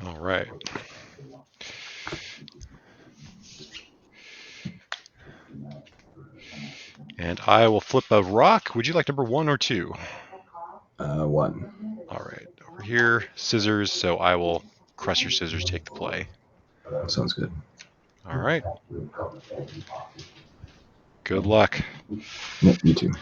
All right. And I will flip a rock. Would you like number 1 or 2? 1. All right. Over here, scissors. So I will crush your scissors, take the play. Sounds good. All right. Good luck. Yep, you too.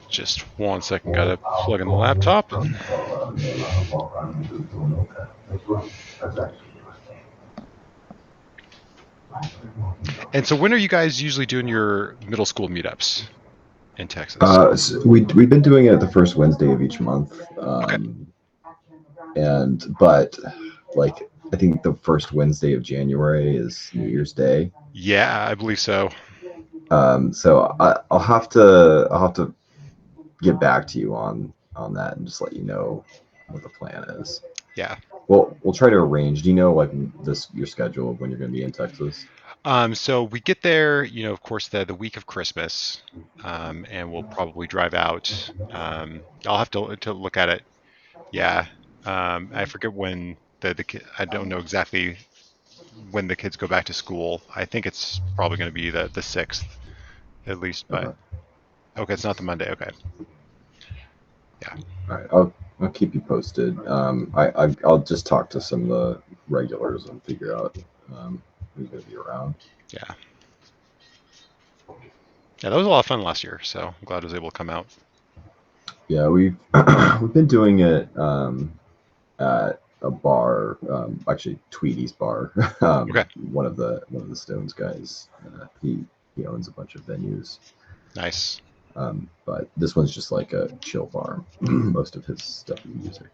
Just 1 second. Got to plug in the laptop. And so when are you guys usually doing your middle school meetups in Texas? So we've been doing it the first Wednesday of each month. Okay. But like I think the first Wednesday of January is New Year's Day. Yeah, I believe so. So I'll have to get back to you on that and just let you know what the plan is. Yeah. Well, we'll try to arrange. Do you know like your schedule of when you're going to be in Texas? So we get there, of course, the week of Christmas, and we'll probably drive out. I'll have to look at it. Yeah. I forget when I don't know exactly when the kids go back to school. I think it's probably going to be the 6th at least, but Okay. okay, it's not the Monday. Okay. Yeah. All right. I'll keep you posted. I'll just talk to some of the regulars and figure out who's going to be around. Yeah. Yeah, that was a lot of fun last year, so I'm glad I was able to come out. Yeah, we've we've been doing it at a bar, actually Tweedy's bar. Okay. One of the Stones guys. He owns a bunch of venues. Nice. But this one's just like a chill bar. Most of his stuff is music.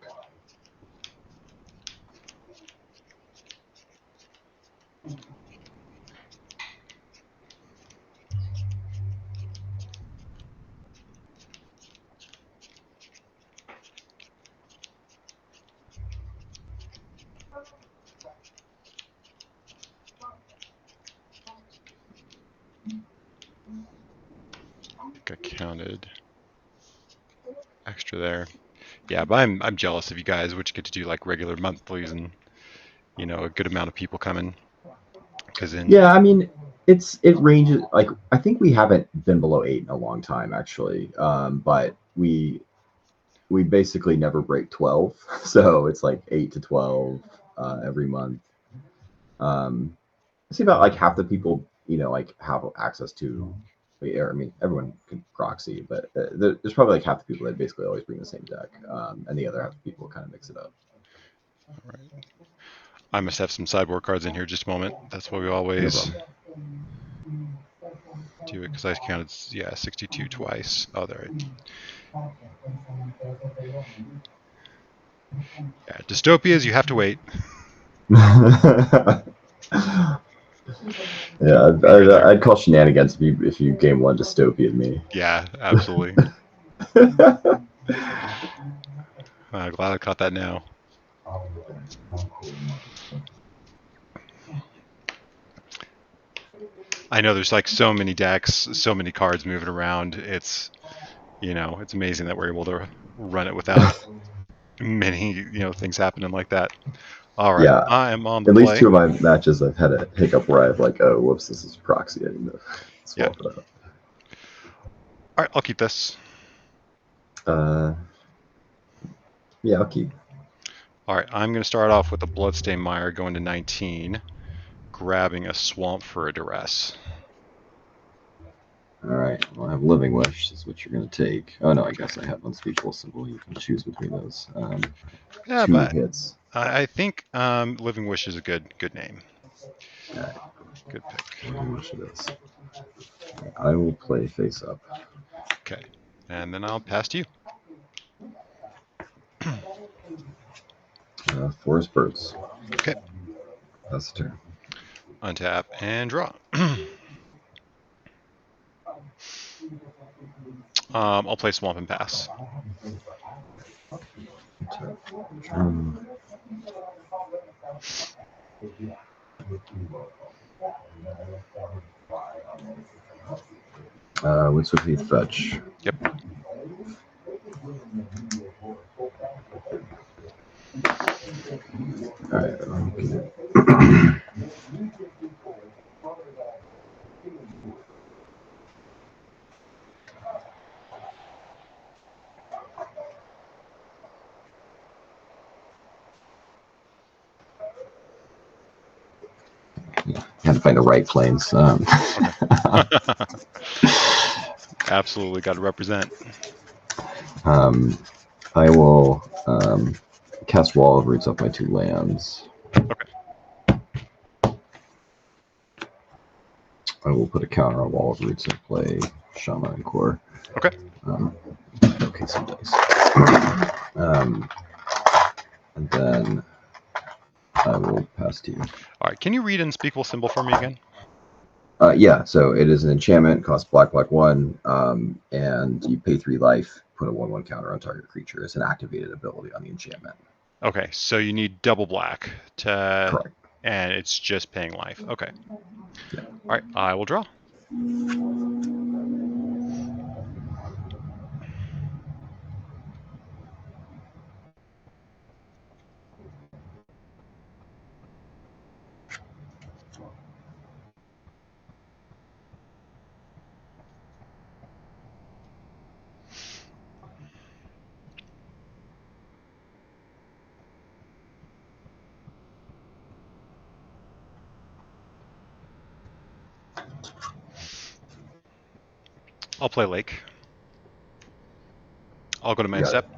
I think I counted extra there. Yeah, but I'm jealous of you guys, which get to do like regular monthlies and a good amount of people coming. Yeah, I mean, it ranges. Like I think we haven't been below 8 in a long time, actually. But we basically never break 12, so it's like 8 to 12 every month. I see about like half the people, like have access to. I mean, everyone can proxy, but there's probably like half the people that basically always bring the same deck, and the other half the people kind of mix it up. All right. I must have some sideboard cards in here. Just a moment. That's why we No always problem. do it because I counted 62 twice. Oh, there. Yeah, dystopias. You have to wait. Yeah, Here there. I'd call shenanigans if you game one Dystopia me. Yeah, absolutely. Glad I caught that now. I know there's like so many decks, so many cards moving around. It's amazing that we're able to run it without many, things happening like that. All right, Yeah, I am on the at least play. 2 of my matches I've had a hiccup where I've like, oh, whoops, this is proxy. I need to Yeah. swap it out. All right, I'll keep this. Uh, yeah, I'll keep. All right, I'm going to start off with a Bloodstained Mire going to 19, grabbing a Swamp for a Duress. All right, well, I have Living Wish. Is what you're going to take. Oh no, I guess I have Unspeakable Symbol. You can choose between those. Yeah, 2 but hits. I think Living Wish is a good name. All right, Good pick. Living Wish it is. I will play face up. Okay, and then I'll pass to you. Forest Birds. Okay, That's the turn. untap and draw. I'll play Swamp and pass. Windswept Heath fetch. Yep. All right. Okay. Had to find the right planes. Okay. Absolutely, got to represent. I will cast Wall of Roots off my 2 lands. Okay. I will put a counter on Wall of Roots and play Shaman en-Kor. Okay. Okay, some dice. And then I will pass to you. All right. Can you read Unspeakable Symbol for me again? Yeah, so it is an enchantment, costs black, 1, and you pay 3 life, put a 1/1 counter on target creature. It's an activated ability on the enchantment. Okay, so you need double black to. Correct. And it's just paying life. Okay. Yeah. All right, I will draw. I'll play Lake. I'll go to main step.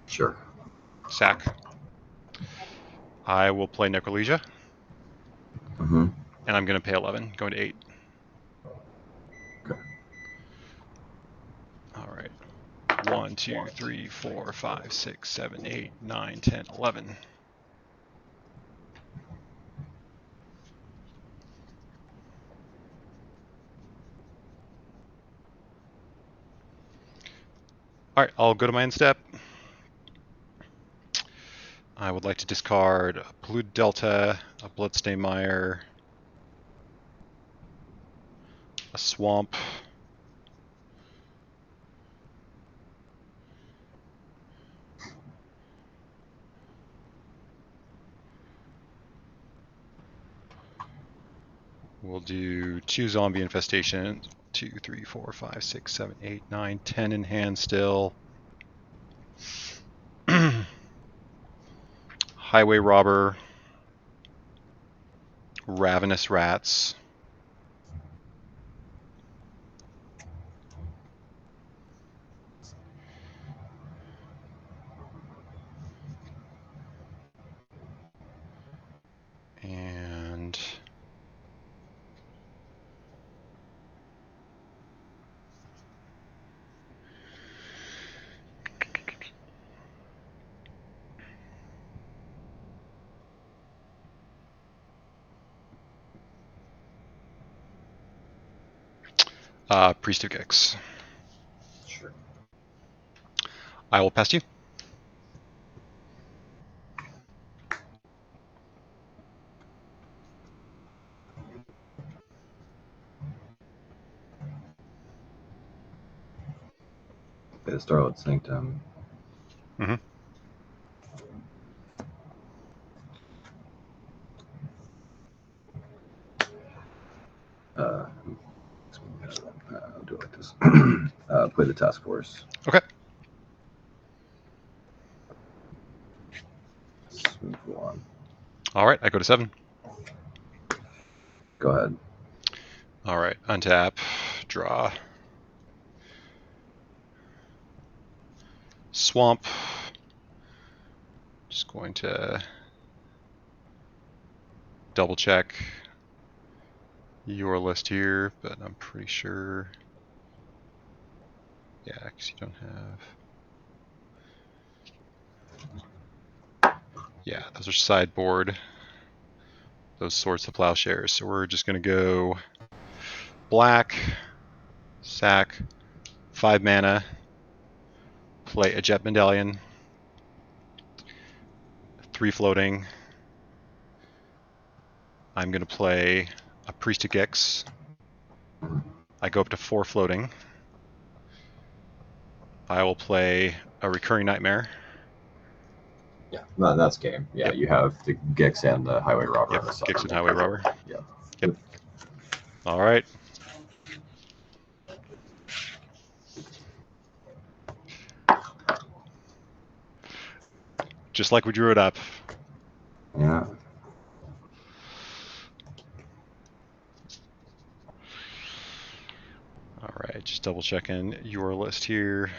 Sure. Sack. I will play Necrologia. Mm-hmm. And I'm going to pay 11, going to 8. Okay. All right. 1, 2, 3, 4, 5, 6, 7, 8, 9, 10, 11. All right, I'll go to my end step. I would like to discard a Polluted Delta, a Bloodstained Mire, a Swamp, we'll do 2 Zombie Infestation, 2, 3, 4, 5, 6, 7, 8, 9, 10 in hand still. Highway Robber, Ravenous Rats, and Priest of Gix. Sure. I will pass to you. Okay, Starlit Sanctum. Mm-hmm. I'll do it like this. Play the task force. Okay. Let's move on. All right, I go to 7. Go ahead. All right, untap, draw. Swamp. Just going to double check your list here, but I'm pretty sure. Yeah, because you don't have. Yeah, those are sideboard. Those Swords of Plowshares. So we're just going to go black, sack, 5 mana, play a Jet Medallion, 3 floating. I'm going to play a Priest of Gix. I go up to 4 floating. I will play a Recurring Nightmare. Yeah, no, that's game. Yeah, Yep. you have the Gix and the Highway Robber. Yep, Gix and Highway Robber. Yeah. Yep. All right. Just like we drew it up. Yeah. All right, just double checking your list here.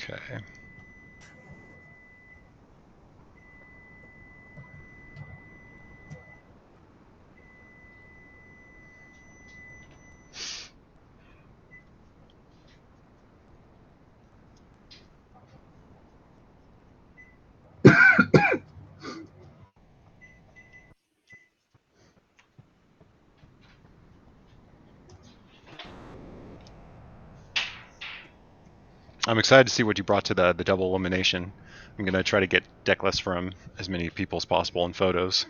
Okay. I'm excited to see what you brought to the double elimination. I'm going to try to get deck lists from as many people as possible in photos.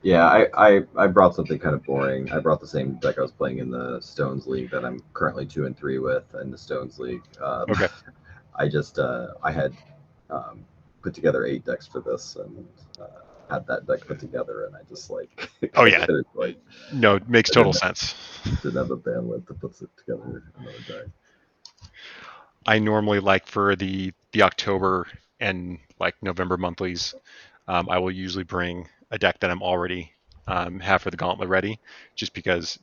Yeah, I brought something kind of boring. I brought the same deck I was playing in the Stones League that I'm currently 2-3 with in the Stones League. Okay. I just I had put together 8 decks for this and had that deck put together, and I just like Oh yeah. couldn't, like, No, it makes total sense. didn't have the bandwidth to put it together another deck. I normally like for the October and like November monthlies, I will usually bring a deck that I'm already have for the Gauntlet ready, just because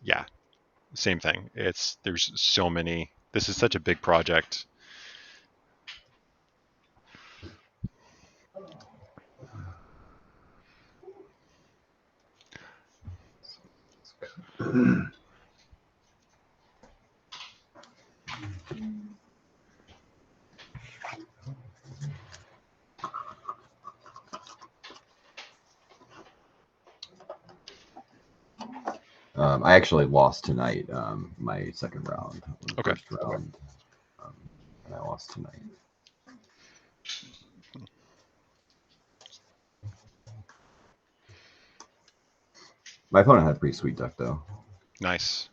same thing. There's so many. This is such a big project. I actually lost tonight, my second round. The Okay. first round, and I lost tonight. My opponent had a pretty sweet deck, though. Nice.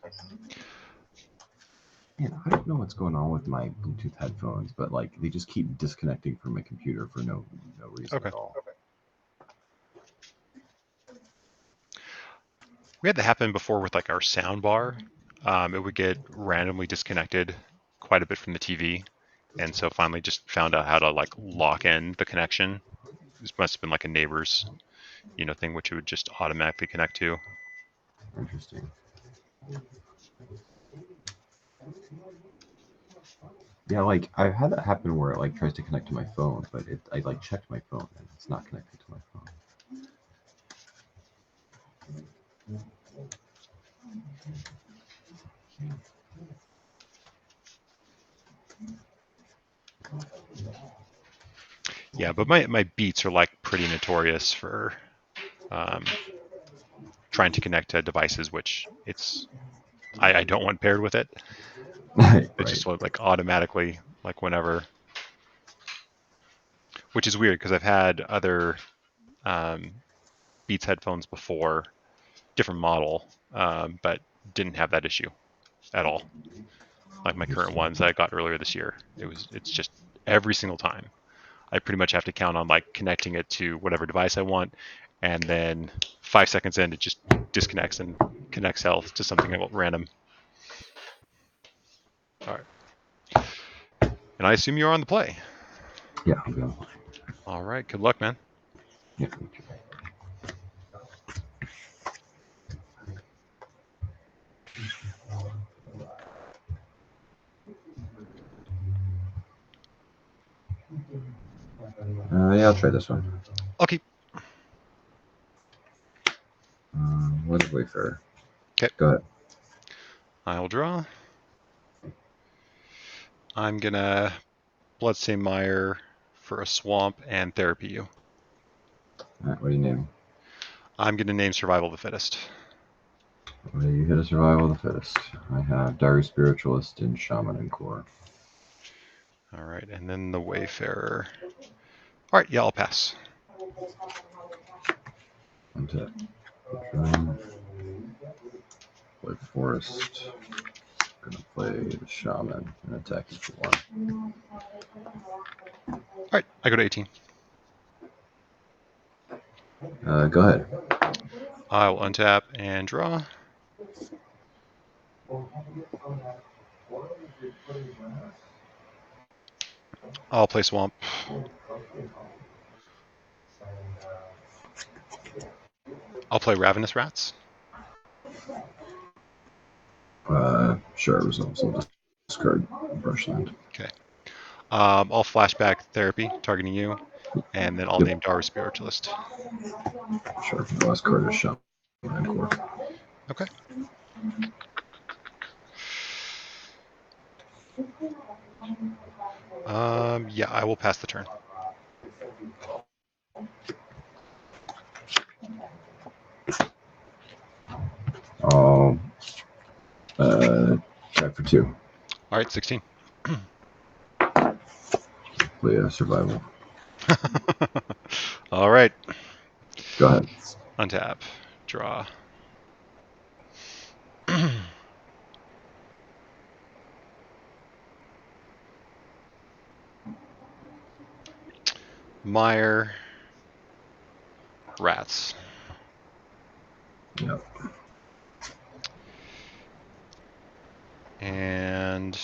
Man, I don't know what's going on with my Bluetooth headphones, but like they just keep disconnecting from my computer for no reason Okay. at all. We had that happen before with like our sound bar. It would get randomly disconnected quite a bit from the TV, and so finally just found out how to like lock in the connection. This must have been like a neighbor's, thing which it would just automatically connect to. Interesting. Yeah, like I've had that happen where it like tries to connect to my phone, but I like checked my phone and it's not connected to my phone. Yeah, but my beats are like pretty notorious for trying to connect to devices which I don't want paired with it. Right. It just like automatically like whenever, which is weird because I've had other Beats headphones before, different model, but didn't have that issue at all. Like my current ones that I got earlier this year, it's just every single time. I pretty much have to count on like connecting it to whatever device I want, and then 5 seconds in, it just disconnects and connects health to something random. All right. And I assume you're on the play. Yeah, I'm gonna play. All right. Good luck, man. Yeah. Yeah, I'll try this one. Okay. Weathered Wayfarer. Okay. Go ahead. I will draw. I'm gonna Bloodstained Mire for a swamp and therapy you. All right, what do you name? I'm gonna name Survival of the Fittest. What do you hit a Survival of the Fittest? I have Daru Spiritualist and Shaman en-Kor. All right, and then the Wayfarer. All right, yeah, I'll pass. Untap. Play Forest. Gonna play the Shaman and attack you for 1. All right, I go to 18. Go ahead. I will untap and draw. I'll play Swamp. I'll play Ravenous Rats. Sure, results. I'll discard Brushland. Okay. I'll flashback therapy, targeting you, and then I'll name Daru Spiritualist. Sure. The last card is Shaman en-Kor. Okay. Yeah, I will pass the turn. I'll try for 2. All right, 16. Play a Survival. All right. Go ahead. Untap. Draw. Mire. Rats. Yep. And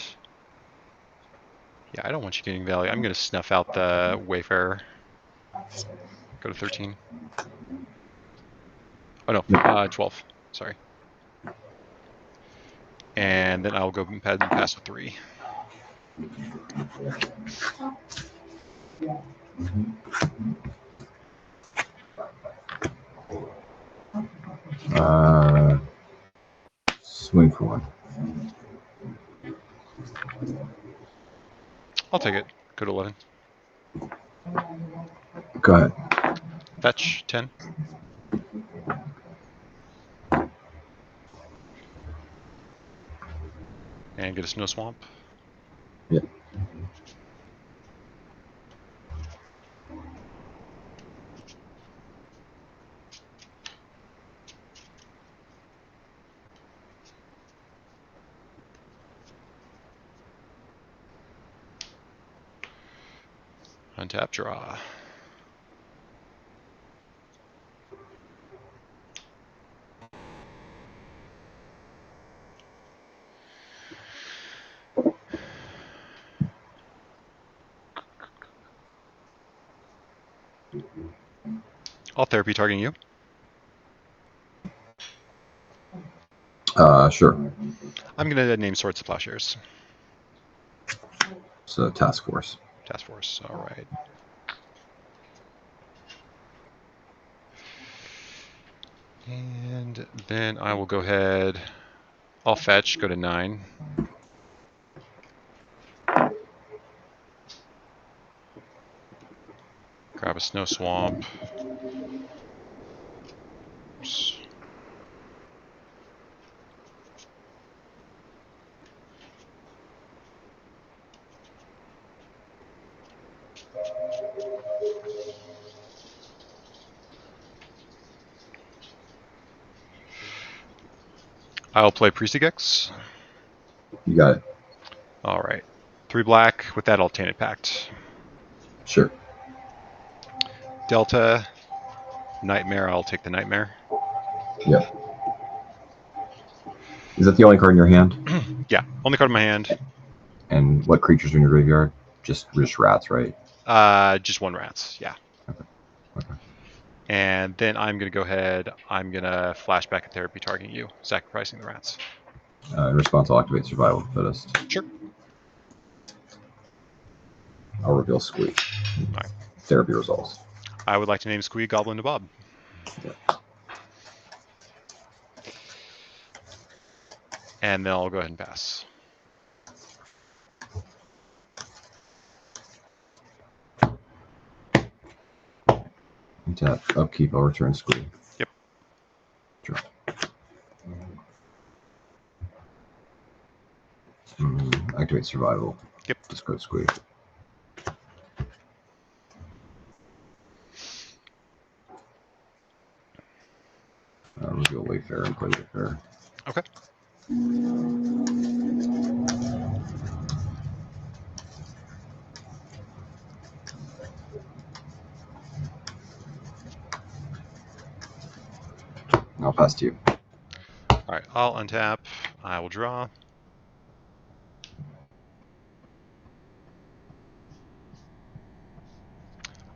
yeah, I don't want you getting value. I'm going to snuff out the Wayfarer. Go to 13. Oh no, 12. Sorry. And then I'll go and pass with 3. Swing for 1. I'll take it. Go to 11. Go ahead. Fetch 10. And get a Snow Swamp. Yep. Untap, draw. I'll therapy targeting you. Sure. I'm going to name Swords to Plowshares. So Task Force. Task Force. All right. And then I will go ahead. I'll fetch. Go to 9. Grab a Snow Swamp. Oops. I'll play Priest of Gix. You got it. All right. 3 black. With that, I'll Tainted Pact. Sure. Delta. Nightmare. I'll take the Nightmare. Yep. Is that the only card in your hand? Yeah. Only card in my hand. And what creatures are in your graveyard? Just rats, right? Just 1 rats. Yeah. Okay. And then I'm going to go ahead. I'm going to flashback a therapy targeting you, sacrificing the rats. In response, I'll activate Survival of the Fittest. Sure. I'll reveal Squeak. All right. therapy resolves. I would like to name Squee Goblin to Bob. Yeah. And then I'll go ahead and pass. Tap, upkeep, I'll return Squee. Yep. Draw. Activate survival. Yep. Discard Squee. Reveal Wayfarer and play Wayfarer. Okay. I'll pass to you. All right, I'll untap. I will draw.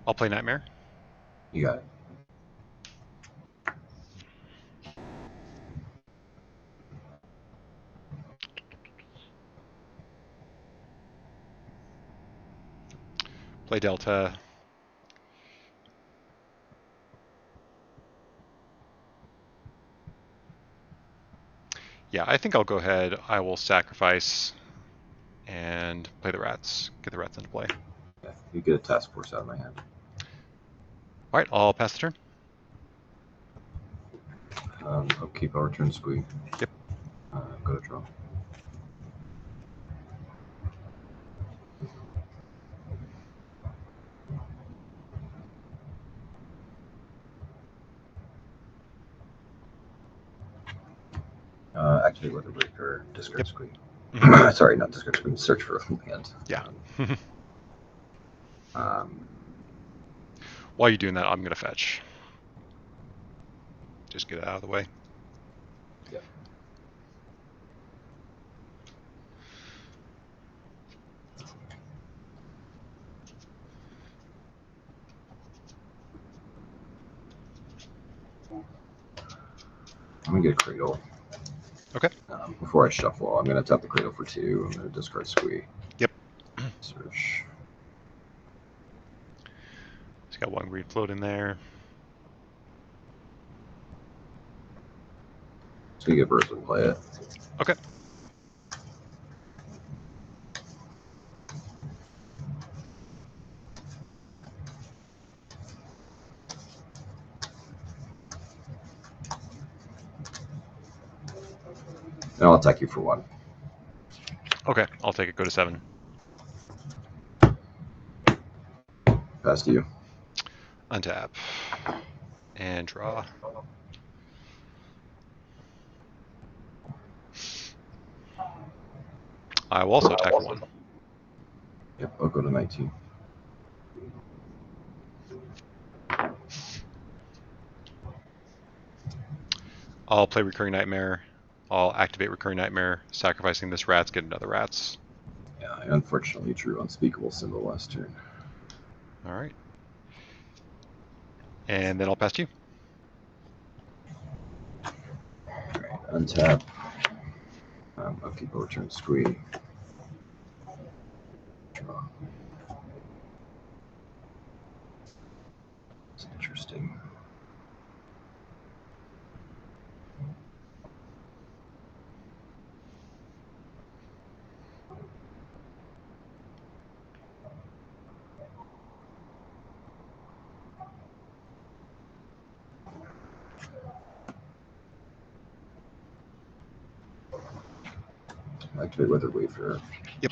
I'll play Nightmare. You got it. Play Delta. Yeah, I think I'll go ahead. I will sacrifice and play the rats. Get the rats into play. Yeah, you get a task force out of my hand. All right, I'll pass the turn. Upkeep, I'll return Squee. Yep. Go to draw. Activate Weathered Wayfarer, discard Squee. Sorry, not discard Squee. Search for a land. Yeah. Um, While you're doing that, I'm going to fetch. Just get it out of the way. Yep. I'm going to get a Cradle. Okay. Before I shuffle, I'm going to tap the Cradle for 2. I'm going to discard Squee. Yep. Search. It's got one green float in there. So you get Birds and play it. Okay. And I'll attack you for 1. Okay, I'll take it. Go to 7. Pass to you. Untap. And draw. I will also attack for 1. Yep, I'll go to 19. I'll play Recurring Nightmare. I'll activate Recurring Nightmare, sacrificing this rats, get another rats. Yeah, I unfortunately drew Unspeakable Symbol last turn. All right. And then I'll pass to you. Alright, untap. Upkeep, I'll return Squee. Draw. It's interesting. Activate Weathered Wayfarer. Yep.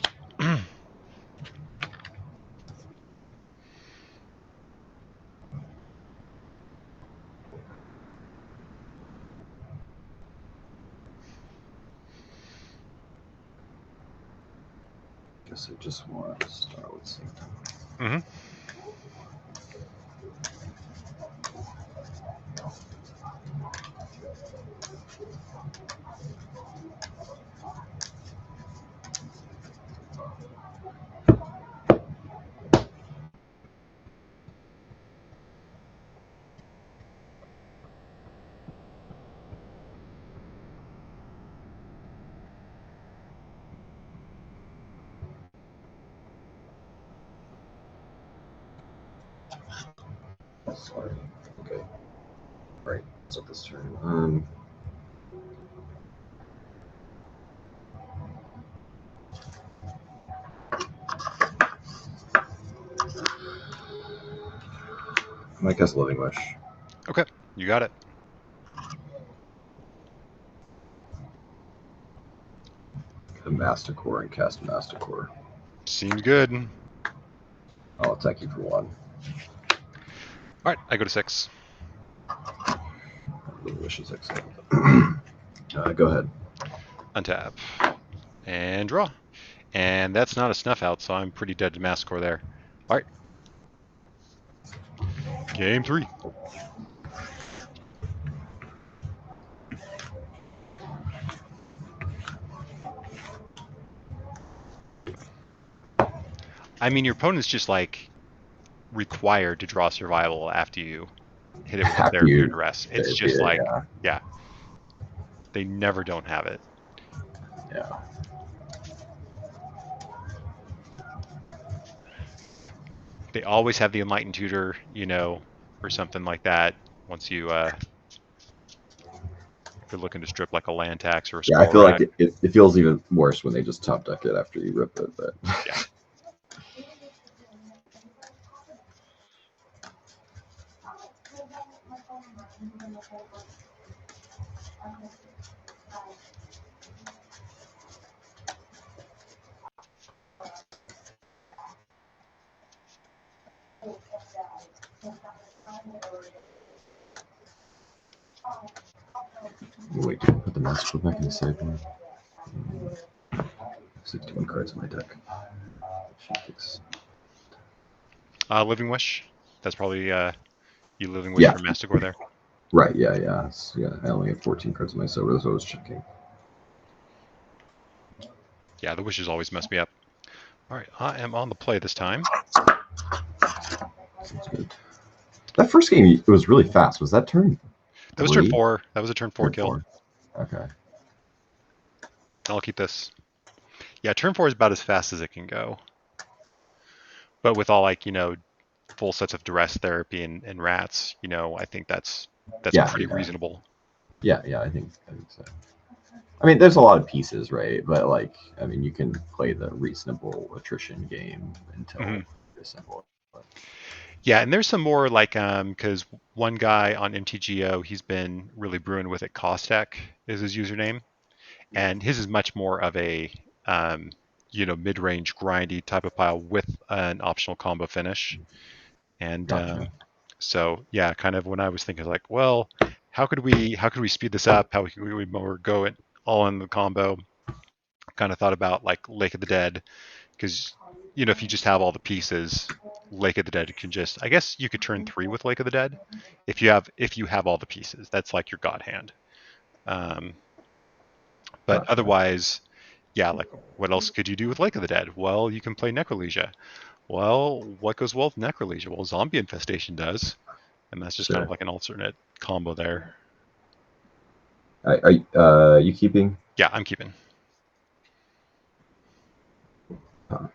Guess I just want Starlit Sanctum. Mm-hmm. Sorry. Okay. Right. So this turn. I might cast Living Wish. Okay, you got it. The Master Core and cast Master Core. Seems good. I'll attack you for 1. All right, I go to 6. Living Wish is excellent. Go ahead. Untap. And draw. And that's not a Snuff Out, so I'm pretty dead to Massacre there. All right. Game 3. I mean, your opponent's just like required to draw survival after you hit it with After therapy or you duress. It's therapy just it, like, yeah. yeah, they never don't have it. Yeah. They always have the Enlightened Tutor, you know, or something like that. Once you, if you're looking to strip like a land tax or a Yeah, I Skull feel like Rack. it feels even worse when they just top deck it after you rip it. But Yeah. wait, did I put the Master Core back in the sideboard? 61 cards in my deck. Living Wish. That's probably you Living Wish Yeah. for Massacre there. Right. Yeah. Yeah. I only have 14 cards in my sideboard. That's what I was checking. Yeah, the wishes always mess me up. All right, I am on the play this time. Sounds good. That first game, it was really fast. Was that turn That was turn 3? 4. That was a turn 4 Turn kill. 4. Okay. I'll keep this. Yeah, turn 4 is about as fast as it can go. But with all like, you know, full sets of duress therapy and rats, you know, I think that's pretty reasonable. Yeah, I think so. I mean, there's a lot of pieces, right? But like, I mean, you can play the reasonable attrition game until it's simple. Yeah, and there's some more like because one guy on MTGO, he's been really brewing with it. Kostek is his username, and his is much more of a you know, mid-range grindy type of pile with an optional combo finish. And Gotcha. so yeah, kind of when I was thinking like, well, how could we speed this up? How could we more go it all in the combo? Kind of thought about like Lake of the Dead, because you know, if you just have all the pieces, Lake of the Dead can just, I guess you could turn 3 with Lake of the Dead if you have all the pieces. That's like your god hand. But Gotcha. otherwise, yeah, like what else could you do with Lake of the Dead? Well, you can play Necrologia. Well, what goes well with Necrologia? Well, Zombie Infestation does, and that's just kind of like an alternate combo there. Are you keeping? Yeah, I'm keeping. Huh.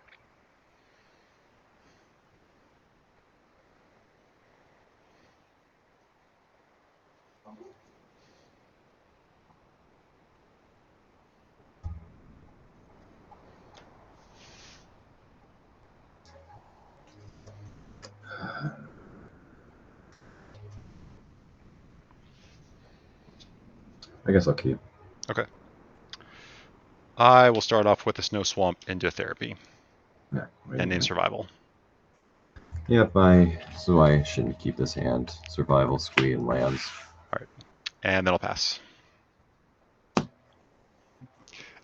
I guess I'll keep. Okay. I will start off with the Snow Swamp into Therapy Yeah. and name Survival. Yep, so I shouldn't keep this hand. Survival, squee, and lands. All right, and then I'll pass.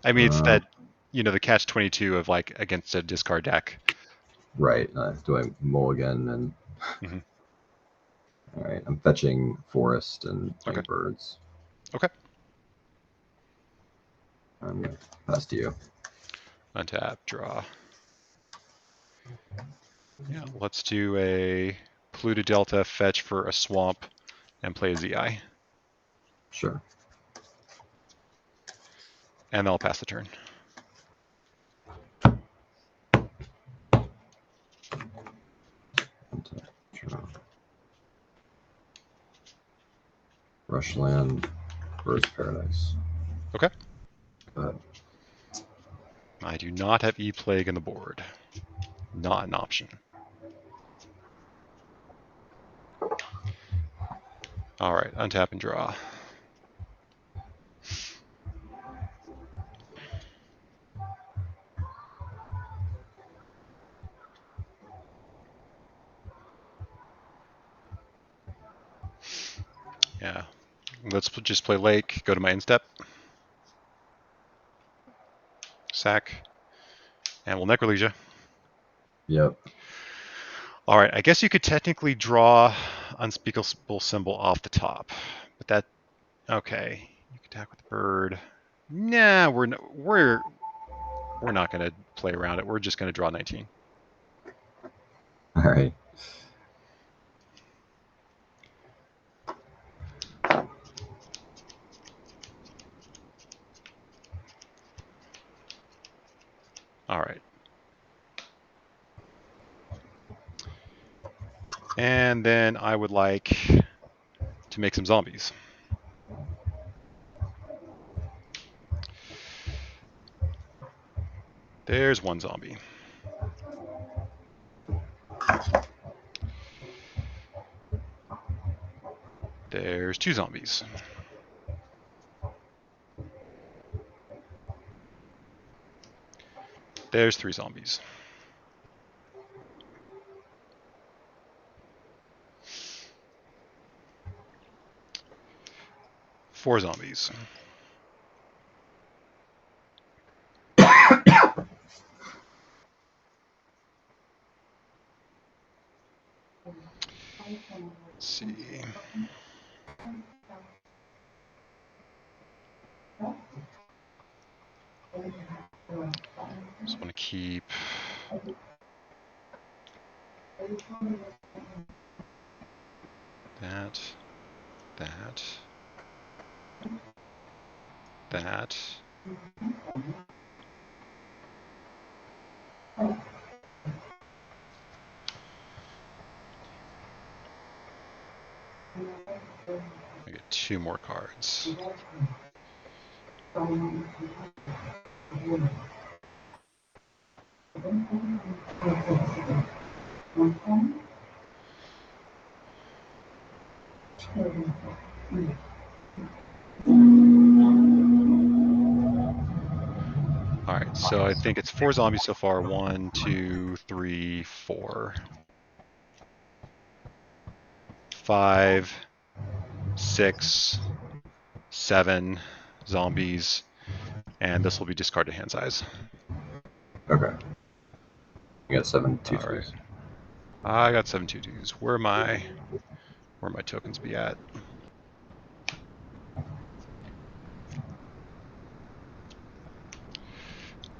I mean, it's that, you know, the catch-22 of like against a discard deck. Right. Do I mulligan and? All right. I'm fetching forest and playing birds. Okay. I'm gonna pass to you. Untap, draw. Yeah, let's do a Polluted Delta, fetch for a swamp, and play a ZI. Sure. And then I'll pass the turn. Untap, draw. Brushland, Bird's Paradise. Okay. Go ahead. I do not have E-Plague in the board. Not an option. All right, untap and draw. Yeah, let's just play Lake, go to my instep. Sack. And we'll Necrologia. Yep. All right, I guess you could technically draw Unspeakable Symbol off the top. But that, okay. You can attack with the bird. Nah, we're not going to play around it. We're just going to draw 19. All right. All right. And then I would like to make some zombies. There's one zombie. There's two zombies. There's three zombies. Four zombies. Let's see. Just want to keep that, that. I get two more cards. All right, so I think it's four zombies so far. 1, 2, 3, 4. 5, 6, 7 zombies, and this will be discarded hand size. Okay. You got 7 2/2s. All right. I got 7 2/2s. Where my tokens be at?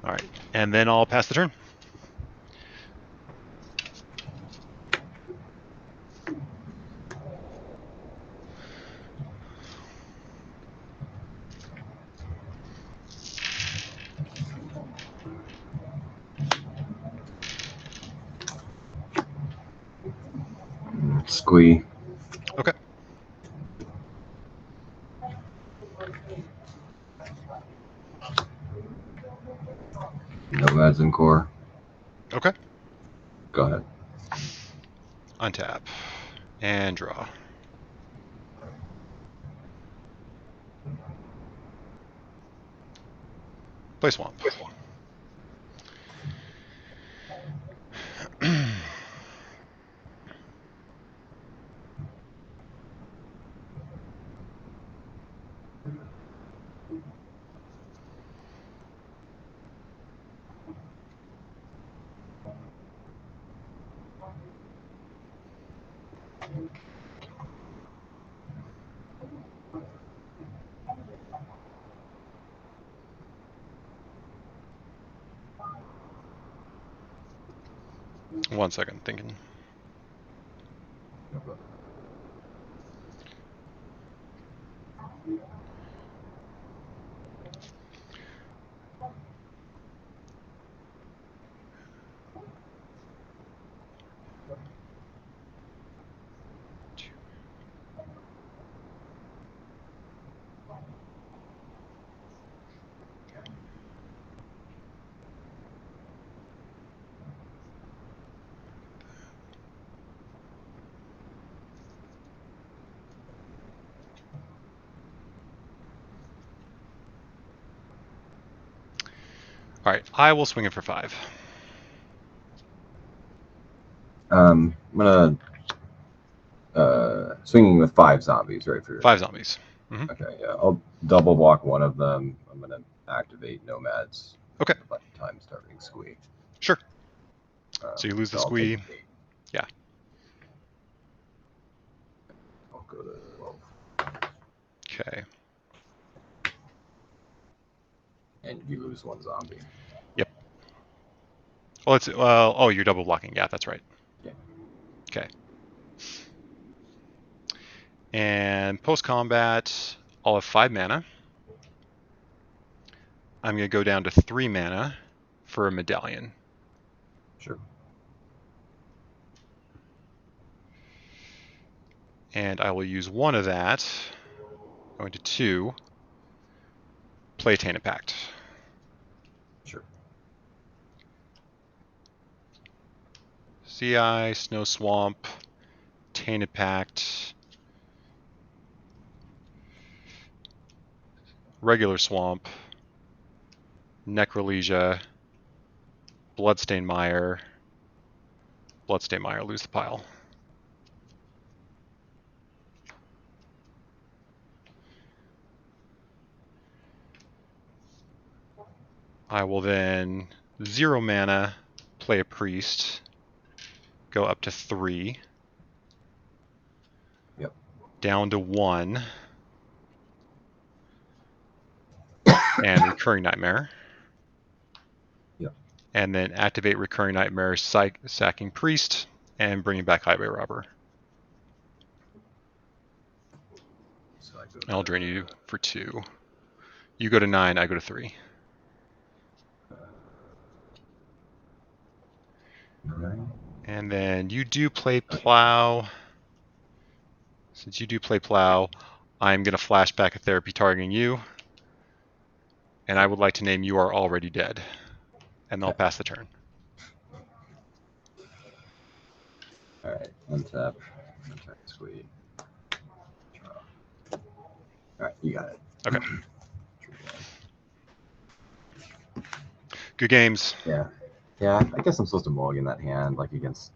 All right, and then I'll pass the turn. Squee. Okay. Nomads en-Kor. Okay. Go ahead. Untap and draw. Play swamp. 1 second, thinking. All right, I will swing it for 5. I'm gonna swinging with 5 zombies, right? For 5 zombies. Mm-hmm. Okay, yeah. I'll double block one of them. I'm gonna activate Nomads. Okay. By the time starting squee. Sure. So you lose the squee. Yeah. I'll go to 12. Okay. And you lose 1 zombie. Yep. Well, it's oh, you're double blocking. Yeah, that's right. Yeah. Okay. And post combat, I'll have 5 mana. I'm gonna go down to 3 mana for a medallion. Sure. And I will use 1 of that. Going to 2. Play Tainted Pact. Sure. CI, Snow Swamp, Tainted Pact, regular Swamp, Necrologia, Bloodstained Mire, lose the pile. I will then 0 mana, play a Priest, go up to 3. Yep. Down to 1. And Recurring Nightmare. Yep. And then activate Recurring Nightmare, sacking Priest, and bringing back Highway Robber. So I'll drain you for 2. You go to 9, I go to 3. And then you do play Plow. Since you do play Plow, I'm going to flashback a therapy targeting you. And I would like to name You Are Already Dead. And I'll pass the turn. Alright, untap. Squeeze. Alright, you got it. Okay. Good games. Yeah. Yeah, I guess I'm supposed to mulligan that hand, like against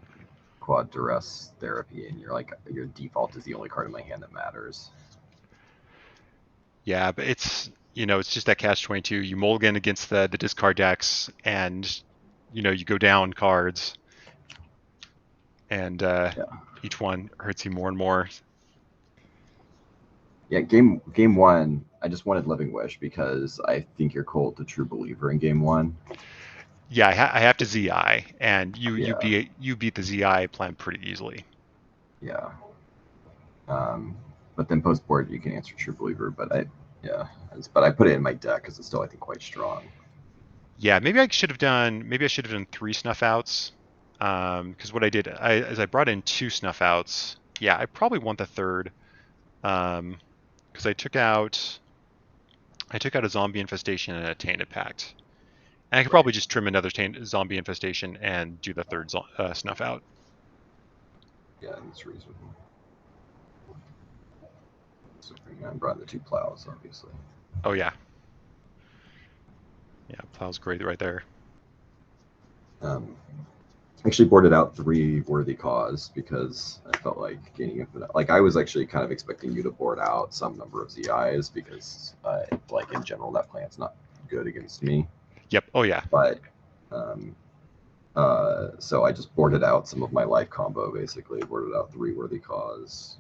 quad Duress Therapy, and you're like, your default is the only card in my hand that matters. Yeah, but it's, it's just that catch-22. You mulligan against the discard decks, and, you go down cards, and each one hurts you more and more. Yeah, game 1, I just wanted Living Wish because I think you're cold to True Believer in game 1. Yeah, I have to ZI, and you beat the ZI plan pretty easily. Yeah. But then post board you can answer True Believer, but I put it in my deck because it's still, I think, quite strong. Yeah, maybe I should have done 3 Snuff Outs, because what I did is I brought in 2 Snuff Outs. Yeah, I probably want the third, because I took out a Zombie Infestation and a Tainted Pact. And I could probably just trim another Zombie Infestation and do the third Snuff Out. Yeah, that's reasonable. So I brought the 2 Plows, obviously. Oh, yeah. Yeah, Plow's great right there. Actually boarded out 3 Worthy Cause because I felt like gaining infinite. Like, I was actually kind of expecting you to board out some number of ZIs because, like, in general, that plan's not good against me. Yep. Oh, yeah. But so I just boarded out some of my life combo, basically. Boarded out 3 Worthy Cause,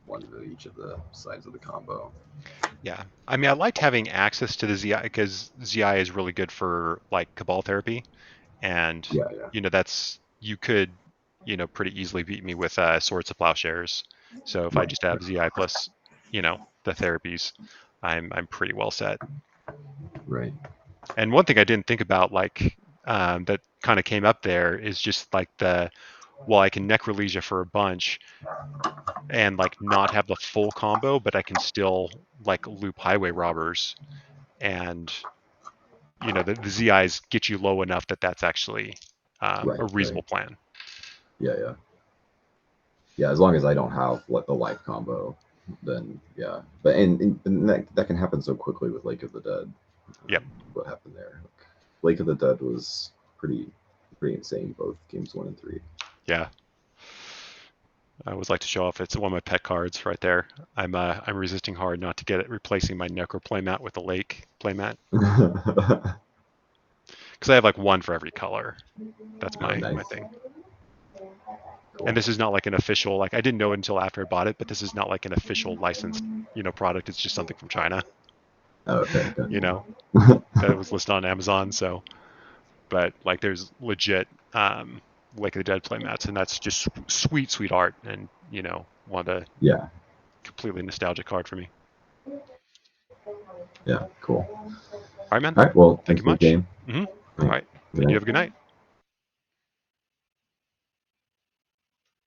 one to each of the sides of the combo. Yeah. I mean, I liked having access to the ZI because ZI is really good for, like, Cabal Therapy. And, that's, you could, pretty easily beat me with Swords of Plowshares. So if I just have ZI plus, the therapies, I'm pretty well set. Right. And one thing I didn't think about, like, that kind of came up there is just like I can Necrologia for a bunch and like not have the full combo, but I can still like loop Highway Robbers, and the ZIs get you low enough that's actually a reasonable plan. Yeah. As long as I don't have the life combo, then yeah. But and that can happen so quickly with Lake of the Dead. Yep. What happened there? Lake of the Dead was pretty insane. Both games 1 and 3. Yeah. I always like to show off. It's one of my pet cards right there. I'm resisting hard not to get it replacing my Necro playmat with the Lake playmat because I have like one for every color. That's my thing. Cool. And this is not like an official, like I didn't know it until after I bought it, but this is not like an official licensed, product. It's just something from China. Oh, okay. That was listed on Amazon. So, but like there's legit Lake of the Dead playmats, and that's just sweet art, and one of the completely nostalgic card for me. Yeah, cool. All right, man. All right, well, thank you much. Game. All right, then you have a good night.